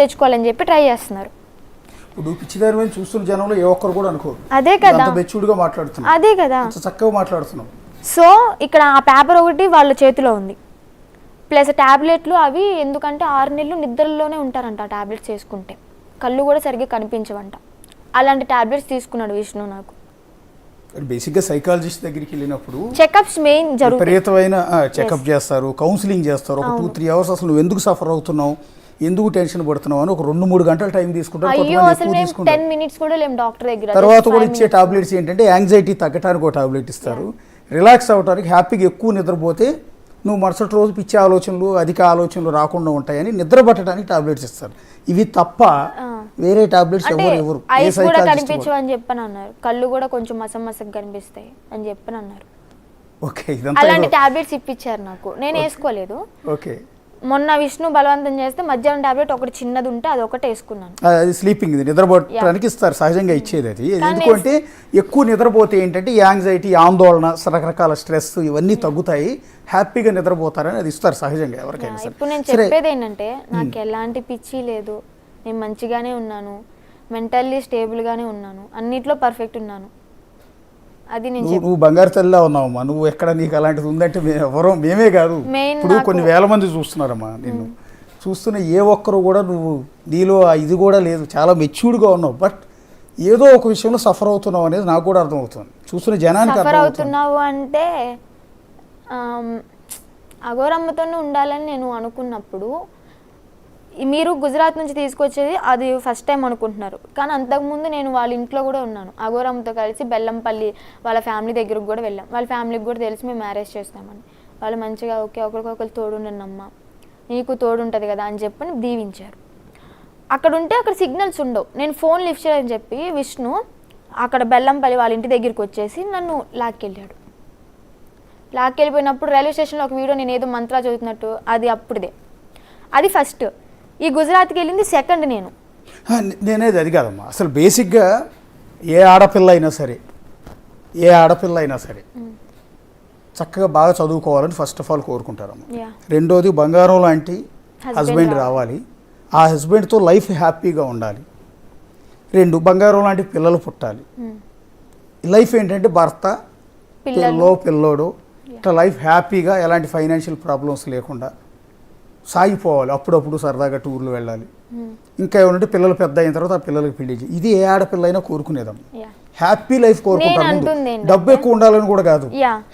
తెచ్చుకోవాలని చెప్పి ట్రై చేస్తున్నారు. ఇప్పుడు పిచ్చిదారి మీద చూస్తున్న జనంలో ఏ ఒక్కరు కూడా అనుకోరు. అదే కదా, మెచ్యూర్డ్గా మాట్లాడుతున్నాం, అదే కదా, చక్కగా మాట్లాడుతున్నాం. సో ఇక్కడ ఆ పేపర్ ఒకటి వాళ్ళ చేతిలో ఉంది, ప్లస్ ట్యాబ్లెట్లు అవి. ఎందుకంటే 6 నెలలు నిద్రలోనే ఉంటారంట ఆ ట్యాబ్లెట్స్ వేసుకుంటే, కళ్ళు కూడా సరిగ్గా కనిపించవంట. అలాంటి ట్యాబ్లెట్స్ తీసుకున్నాడు విష్ణు. నాకు బేసిక్గా సైకాలజిస్ట్ దగ్గరికి వెళ్ళినప్పుడు చెకప్స్ మెయిన్ జరుగుతాయి, విపరీతమైన చెకప్ చేస్తారు, కౌన్సిలింగ్ చేస్తారు. ఒక 2-3 అవర్స్ అసలు నువ్వు ఎందుకు సఫర్ అవుతున్నావు, ఎందుకు టెన్షన్ పడుతున్నావు అని ఒక 2-3 గంటల టైం తీసుకుంటారు. అయ్యో అసలు మేము 10 minutes కూడా లేము డాక్టర్ దగ్గర. తర్వాత కూడా ఇచ్చే టాబ్లెట్స్ ఏంటంటే యాంగ్జైటీ తగ్గడానికి ఒక టాబ్లెట్ ఇస్తారు, రిలాక్స్ అవ్వడానికి, హ్యాపీగా ఎక్కువ నిద్రపోతే నువ్వు మరుసటి రోజు పిచ్చి ఆలోచనలు అధిక ఆలోచనలు రాకుండా ఉంటాయని నిద్ర పట్టడానికి టాబ్లెట్స్ ఇస్తారు. ఇవి తప్ప వేరే టాబ్లెట్స్ ఎవరు ఎవరు ఐస్ కూడా కనిపించవు అని చెప్పని అన్నారు, కళ్ళు కూడా కొంచెం మసమసగా కనిపిస్తాయి అని చెప్పని అన్నారు. ఓకే, అలాంటి టాబ్లెట్స్ ఇప్పించారు నాకు, నేను వేసుకోలేదు. ఓకే, మొన్న విష్ణు బలవంతం చేస్తే మధ్యాహ్నం టాబ్లెట్ ఒకటి చిన్నది ఉంటే అది ఒకటే వేసుకున్నాను. అది స్లీపింగ్, నిద్రపోవడానికి ఇస్తారు, సహజంగా ఇచ్చేది అది. ఎందుకంటే ఎక్కువ నిద్రపోతే ఏంటంటే యాంగ్జైటీ, ఆందోళన, రకరకాల స్ట్రెస్ ఇవన్నీ తగ్గుతాయి, హ్యాపీగా నిద్రపోతారని అది ఇస్తారు సహజంగా ఎవరికైనా సరే. ఇప్పుడు నేను చెప్పేది ఏంటంటే నాకు ఎలాంటి పిచ్చి లేదు, నేను మంచిగానే ఉన్నాను, మెంటల్లీ స్టేబుల్గానే ఉన్నాను, అన్నిట్లో పర్ఫెక్ట్ ఉన్నాను. అది నువ్వు బంగారు తల్లిలా ఉన్నావమ్మా. నువ్వు ఎక్కడ నీకు అలాంటిది ఉందంటే మేమే కాదు, ఇప్పుడు కొన్ని వేల మంది చూస్తున్నారమ్మా నిన్ను. చూస్తున్న ఏ ఒక్కరు కూడా నువ్వు నీలో ఇది కూడా లేదు, చాలా మెచ్యూర్డ్గా ఉన్నావు. బట్ ఏదో ఒక విషయంలో సఫర్ అవుతున్నావు అనేది నాకు కూడా అర్థమవుతుంది, చూస్తున్న జనానికి సఫర్ అవుతున్నావు అంటే అఘోరమ్మతోనే ఉండాలని నేను అనుకున్నప్పుడు, మీరు గుజరాత్ నుంచి తీసుకొచ్చేది అది ఫస్ట్ టైం అనుకుంటున్నారు, కానీ అంతకుముందు నేను వాళ్ళ ఇంట్లో కూడా ఉన్నాను. అఘోరమ్మతో కలిసి బెల్లంపల్లి వాళ్ళ ఫ్యామిలీ దగ్గరకు కూడా వెళ్ళాం. వాళ్ళ ఫ్యామిలీకి కూడా తెలిసి మేము మ్యారేజ్ చేస్తామని. వాళ్ళు మంచిగా ఓకే ఒకరికొకరు తోడుండన్నమ్మ, నీకు తోడుంటుంది కదా అని చెప్పని దీవించారు. అక్కడ ఉంటే అక్కడ సిగ్నల్స్ ఉండవు, నేను ఫోన్ లిఫ్ట్ చేయాలని చెప్పి విష్ణు అక్కడ బెల్లంపల్లి వాళ్ళ ఇంటి దగ్గరికి వచ్చేసి నన్ను లాక్కెళ్ళాడు. లాక్కెళ్ళిపోయినప్పుడు రైల్వే స్టేషన్లో ఒక వీడియో నేను ఏదో మంత్రా చదువుతున్నట్టు, అది అప్పుడుదే. అది ఫస్ట్. ఈ గుజరాత్కి వెళ్ళింది సెకండ్. నేనేది అది కాదమ్మా. అసలు బేసిక్గా ఏ ఆడపిల్ల అయినా సరే చక్కగా బాగా చదువుకోవాలని ఫస్ట్ ఆఫ్ ఆల్ కోరుకుంటారమ్మా. రెండోది బంగారం లాంటి హస్బెండ్ రావాలి, ఆ హస్బెండ్తో లైఫ్ హ్యాపీగా ఉండాలి. 2 బంగారం లాంటి పిల్లలు పుట్టాలి. లైఫ్ ఏంటంటే భర్త, పిల్లోడు, ఇట్లా లైఫ్ హ్యాపీగా ఎలాంటి ఫైనాన్షియల్ ప్రాబ్లమ్స్ లేకుండా సాగిపోవాలి. అప్పుడప్పుడు సరదాగా టూర్లు వెళ్ళాలి. ఇంకా ఏమంటే పిల్లలు పెద్ద అయిన తర్వాత ఆ పిల్లలకి పెళ్లి చేయాలి. ఇది ఏ ఆడపిల్ల అయినా కోరుకునేదమ్మా. హ్యాపీ లైఫ్ కోరుకుంటారు. డబ్బు ఎక్కువ ఉండాలని కూడా కాదు,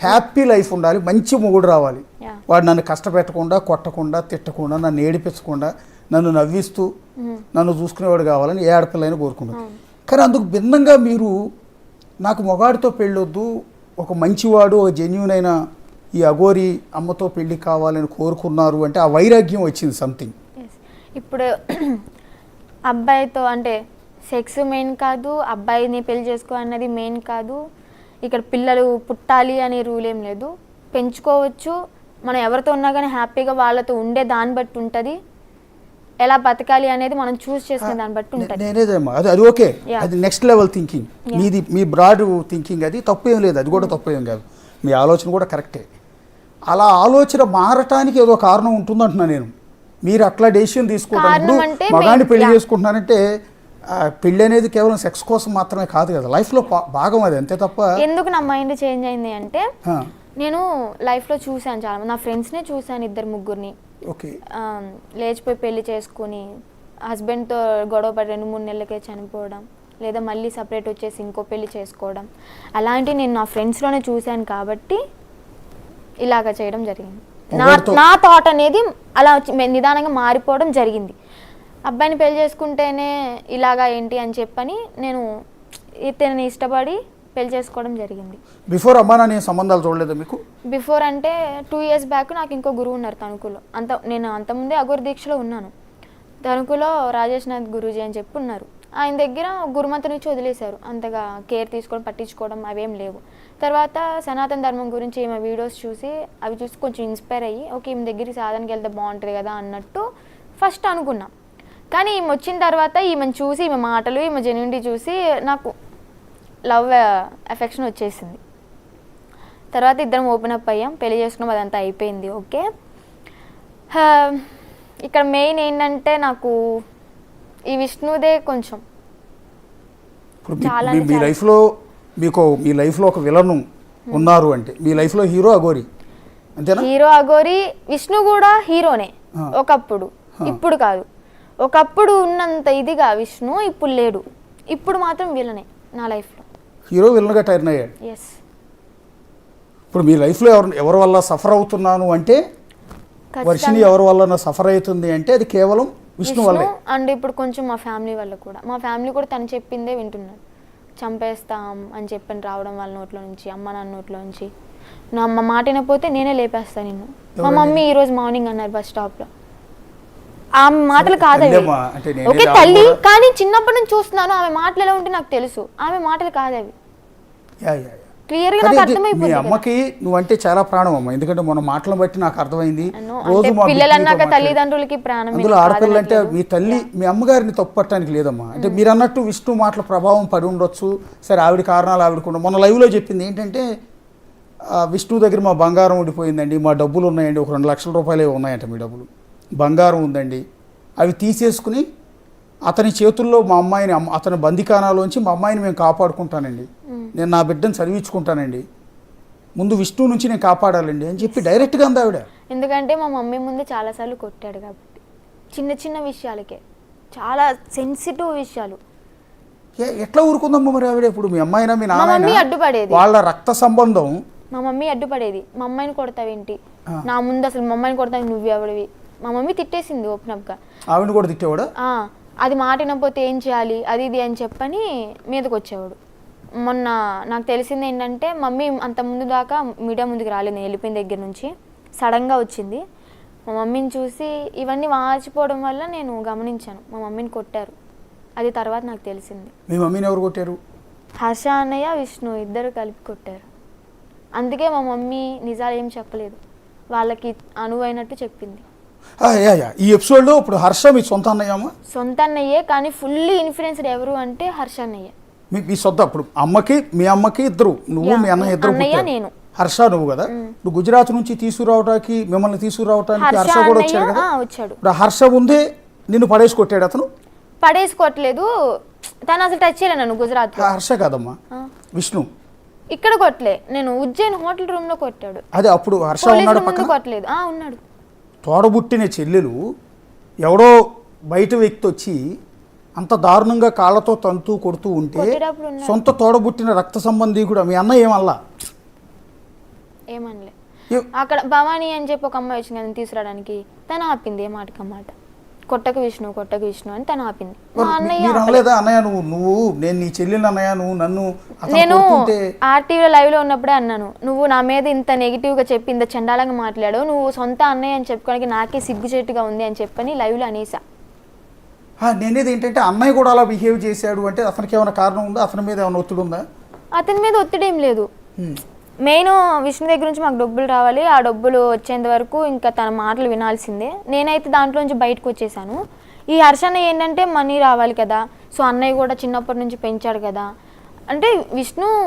హ్యాపీ లైఫ్ ఉండాలి. మంచి మొగుడు రావాలి, వాడు నన్ను కష్టపెట్టకుండా, కొట్టకుండా, తిట్టకుండా, నన్ను ఏడిపించకుండా, నన్ను నవ్విస్తూ నన్ను చూసుకునేవాడు కావాలని ఏ ఆడపిల్ల అయినా కోరుకుంటారు. కానీ అందుకు భిన్నంగా మీరు నాకు మొగాడితో పెళ్ళొద్దు, ఒక మంచివాడు, ఒక జెన్యూన్ అయిన ఈ అఘోరి అమ్మతో పెళ్లి కావాలని కోరుకున్నారు అంటే ఆ వైరాగ్యం వచ్చింది సంథింగ్. ఇప్పుడు అబ్బాయితో అంటే సెక్స్ మెయిన్ కాదు, అబ్బాయిని పెళ్లి చేసుకో అన్నది మెయిన్ కాదు, ఇక్కడ పిల్లలు పుట్టాలి అనే రూల్ ఏం లేదు, పెంచుకోవచ్చు. మనం ఎవరితో ఉన్నా కానీ హ్యాపీగా వాళ్ళతో ఉండే దాన్ని బట్టి ఉంటుంది, ఎలా బతకాలి అనేది మనం చూస్ చేసుకునే దాన్ని బట్టి ఉంటుంది. నేనేదేమో అది ఓకే, అది నెక్స్ట్ లెవెల్ థింకింగ్ మీది, మీ బ్రాడ్ థింకింగ్, అది తప్పు ఏం లేదు, అది కూడా తప్పు ఏం కాదు, మీ ఆలోచన కూడా కరెక్టే. అలా ఆలోచన మారటానికి ఏదో కారణం ఉంటుందంటున్నా నేను. మీరు అట్లా డెసిషన్ తీసుకుంటారు, మగాన్ని పెళ్లి చేసుకుంటున్నారంటే పెళ్ళి అనేది కేవలం సెక్స్ కోసం మాత్రమే కాదు కదా, లైఫ్లో భాగం అది, అంతే తప్ప. ఎందుకు నా మైండ్ చేంజ్ అయింది అంటే నేను లైఫ్లో చూశాను చాలా మంది, నా ఫ్రెండ్స్నే చూశాను 2-3 ఓకే లేచిపోయి పెళ్లి చేసుకుని హస్బెండ్తో గొడవ పడి 2-3 నెలలకే చనిపోవడం, లేదా మళ్ళీ సపరేట్ వచ్చేసి ఇంకో పెళ్లి చేసుకోవడం, అలాంటివి నేను నా ఫ్రెండ్స్లోనే చూశాను కాబట్టి ఇలాగ చేయడం జరిగింది. నా థాట్ అనేది అలా నిదానంగా మారిపోవడం జరిగింది. అబ్బాయిని పెళ్లి చేసుకుంటేనే ఇలాగా ఏంటి అని చెప్పని నేను ఇతన్ని ఇష్టపడి పెళ్లి చేసుకోవడం జరిగింది. బిఫోర్ అమ్మా నాన్న సంబంధాలు చూడలేదు మీకు? బిఫోర్ అంటే 2 years బ్యాక్ నాకు ఇంకో గురువు ఉన్నారు తణుకులో. నేను అంతకుముందే అఘోర దీక్షలో ఉన్నాను. తణుకులో రాజేష్ నాథ్ గురూజీ అని చెప్పి ఉన్నారు. ఆయన దగ్గర గురుమంత్రం నుంచి వదిలేశారు, అంతగా కేర్ తీసుకోవడం పట్టించుకోవడం అవేం లేవు. తర్వాత సనాతన ధర్మం గురించి ఈమె వీడియోస్ చూసి అవి చూసి కొంచెం ఇన్స్పైర్ అయ్యి ఓకే ఈమె దగ్గరికి సాధనకి వెళ్తే బాగుంటుంది కదా అన్నట్టు ఫస్ట్ అనుకున్నాం. కానీ ఈమె వచ్చిన తర్వాత ఈమెను చూసి, ఈమె మాటలు, ఈమె జెన్యూనిటీ చూసి నాకు లవ్ అఫెక్షన్ వచ్చేసింది. తర్వాత ఇద్దరం ఓపెన్ అప్ అయ్యాం, పెళ్లి చేసుకున్నాం, అదంతా అయిపోయింది. ఓకే, ఇక్కడ మెయిన్ ఏంటంటే నాకు ఈ విష్ణుదే కొంచెం ఇప్పుడు చాలా మీ చాలా. లైఫ్లో మీ లైఫ్లో ఒక విలను ఉన్నారు అంటే మీ లైఫ్లో హీరో అఘోరి అంతేనా? హీరో అఘోరి, విష్ణు కూడా హీరోనే ఒకప్పుడు, ఇప్పుడు కాదు. ఒకప్పుడు ఉన్నంత ఇదిగా విష్ణు ఇప్పుడు లేడు, ఇప్పుడు మాత్రం విలనే నా లైఫ్లో. హీరో విలన్గా టర్న్ అయ్యాడు. ఎస్. ఇప్పుడు మీ లైఫ్లో ఎవరి వల్ల సఫర్ అవుతున్నాను అంటే వర్షిని ఎవరి వల్ల సఫర్ అవుతుంది అంటే అది కేవలం విష్ణు వల్లే. అండ్ ఇప్పుడు కొంచెం మా ఫ్యామిలీ వల్ల కూడా, మా ఫ్యామిలీ కూడా తను చెప్పిందే వింటున్నాడు. చంపేస్తాం అని చెప్పని రావడం వాళ్ళ నోట్లో నుంచి, అమ్మ నాన్న నోట్లో నుంచి. నా అమ్మ మాట వినకపోతే నేనే లేపేస్తాను నిన్ను. మా మమ్మీ ఈరోజు మార్నింగ్ అన్నారు బస్ స్టాప్లో. ఆ మాటలు కాదవి. ఓకే తల్లి, కానీ చిన్నప్పటి నుంచి చూస్తున్నాను ఆమె మాటలు ఎలా ఉంటే నాకు తెలుసు, ఆమె మాటలు కాదవి. క్లియర్ గా నాకు మీ అర్థమైపోయింది. అమ్మకి నువ్వంటే చాలా ప్రాణం అమ్మ, ఎందుకంటే మన మాటలను బట్టి నాకు అర్థమైంది. రోజు పిల్లలన్నాక తల్లిదండ్రులకి ప్రాణం. అందులో ఆడపిల్లలు అంటే మీ తల్లి మీ అమ్మగారిని తప్పుపట్టడానికి లేదమ్మా. అంటే మీరు అన్నట్టు విష్ణు మాటల ప్రభావం పడి ఉండొచ్చు. సరే ఆవిడ కారణాలు ఆవిడకుండా మొన్న లైవ్లో చెప్పింది ఏంటంటే విష్ణు దగ్గర మా బంగారం ఉండిపోయిందండి, మా డబ్బులు ఉన్నాయండి, ఒక 2 లక్షల రూపాయలే ఉన్నాయంట మీ డబ్బులు, బంగారం ఉందండి, అవి తీసేసుకుని అతని చేతుల్లో మా అమ్మాయిని అతని బందికానాలోంచి మా అమ్మాయిని మేము కాపాడుకుంటానండి, నేను నా బిడ్డను చదివించుకుంటానండి, ముందు విష్ణు నుంచి నేను కాపాడాలండి అని చెప్పి డైరెక్ట్గా అంది ఆవిడ. ఎందుకంటే మా మమ్మీ ముందు చాలాసార్లు కొట్టాడు కాబట్టి, చిన్న చిన్న విషయాలకే, చాలా సెన్సిటివ్ విషయాలు. ఎట్లా ఊరుకుందమ్మా మరి ఆవిడ? ఇప్పుడు మీ అమ్మాయినా మీ మా మమ్మీ నాన్న అడ్డుపడేది, వాళ్ళ రక్త సంబంధం. మా మమ్మీ అడ్డుపడేది. మా అమ్మాయిని కొడతావేంటి, నా ముందు అసలు మా అమ్మాయిని కొడతావు నువ్వు ఎవడివి. మా మమ్మీ తిట్టేసింది ఓపెన్ అప్గా. ఆవిడ కూడా తిట్టేవాడు. అది మాట వినకపోతే ఏం చేయాలి అది ఇది అని చెప్పని మీదకి వచ్చేవాడు. మొన్న నాకు తెలిసింది ఏంటంటే మమ్మీ అంత ముందు దాకా మీడియా ముందుకు రాలేదు, నేను వెళ్ళిపోయిన దగ్గర నుంచి సడన్గా వచ్చింది. మా మమ్మీని చూసి ఇవన్నీ వాచిపోవడం వల్ల నేను గమనించాను మా మమ్మీని కొట్టారు. అది తర్వాత నాకు తెలిసింది. మీ మమ్మీని ఎవరు కొట్టారు? హర్ష అన్నయ్య విష్ణు ఇద్దరు కలిపి కొట్టారు. అందుకే మా మమ్మీ నిజాలు ఏం చెప్పలేదు, వాళ్ళకి అనువైనట్టు చెప్పింది. ఈ ఎపిసోడ్లో ఇప్పుడు హర్ష మీ సొంత అన్నయ్యమ్మా? సొంత అన్నయ్యే, కానీ ఫుల్లీ ఇన్ఫ్లుయెన్స్డ్ ఎవరు అంటే హర్ష అన్నయ్య. మీ సొంత ఇప్పుడు మీ అమ్మకి ఇద్దరు, నువ్వు మీ అన్నయ్య ఇద్దరు, నేను హర్ష నువ్వు కదా. ఇప్పుడు గుజరాత్ నుంచి మిమ్మల్ని తీసుకురావడానికి హర్ష కూడా వచ్చాడు కదా. వచ్చాడు. ఇప్పుడు హర్ష ముందే నిన్ను పడేసి కొట్టాడు అతను? పడేసుకోవట్లేదు, తను అసలు టచ్ చేయలే నన్ను. గుజరాత్ హర్ష కాదమ్మా, విష్ణు. ఇక్కడ కొట్టలే, నేను ఉజ్జయిన్ హోటల్ రూమ్ లో కొట్టాడు. అదే అప్పుడు హర్ష ఉన్నాడు పక్కన? కొట్టలేదు. ఉన్నాడు. తోడబుట్టిన చెల్లెలు ఎవడో బయట వ్యక్తి వచ్చి అంత దారుణంగా కాళ్ళతో తంతూ కొడుతూ ఉంటే సొంత తోడబుట్టిన రక్త సంబంధి కూడా మీ అన్న ఏమనలే. అక్కడ భవానీ అని చెప్పి ఒక అమ్మాయి వచ్చింది కదా తీసుకురావడానికి, తను ఆపింది ఏ మాటకి అన్నమాట. కొట్టకు విష్ణు అని తను ఆపింది. అన్నయ్య నువ్వు నేను నీ చెల్లెలు అన్నయ్య, నువ్వు నన్ను. నేను ఆర్టీవీలో లైవ్ లో ఉన్నప్పుడే అన్నాను, నువ్వు నా మీద ఇంత నెగిటివ్ గా చెప్పి ఇంత చండాలంగా మాట్లాడావు, నువ్వు సొంత అన్నయ్య అని చెప్పుకోవడానికి నాకే సిగ్గుచేటుగా ఉంది అని చెప్పని లైవ్ లో అనేసా. నేనేది ఏంటంటే అన్నయ్య కూడా అలా బిహేవ్ చేశాడు అంటే అతనికి ఏమైనా కారణం ఉందా? అతని మీద ఏమైనా ఒత్తిడి ఉందా? అతని మీద ఒత్తిడి ఏం లేదు. మెయిన్ విష్ణు దగ్గర నుంచి మాకు డబ్బులు రావాలి, ఆ డబ్బులు వచ్చేంత వరకు ఇంకా తన మాటలు వినాల్సిందే. నేనైతే దాంట్లో నుంచి బయటకు వచ్చేసాను. ఈ హర్షణ ఏంటంటే మనీ రావాలి కదా, సో అన్నయ్య కూడా చిన్నప్పటి నుంచి పెంచాడు కదా. అంటే విష్ణు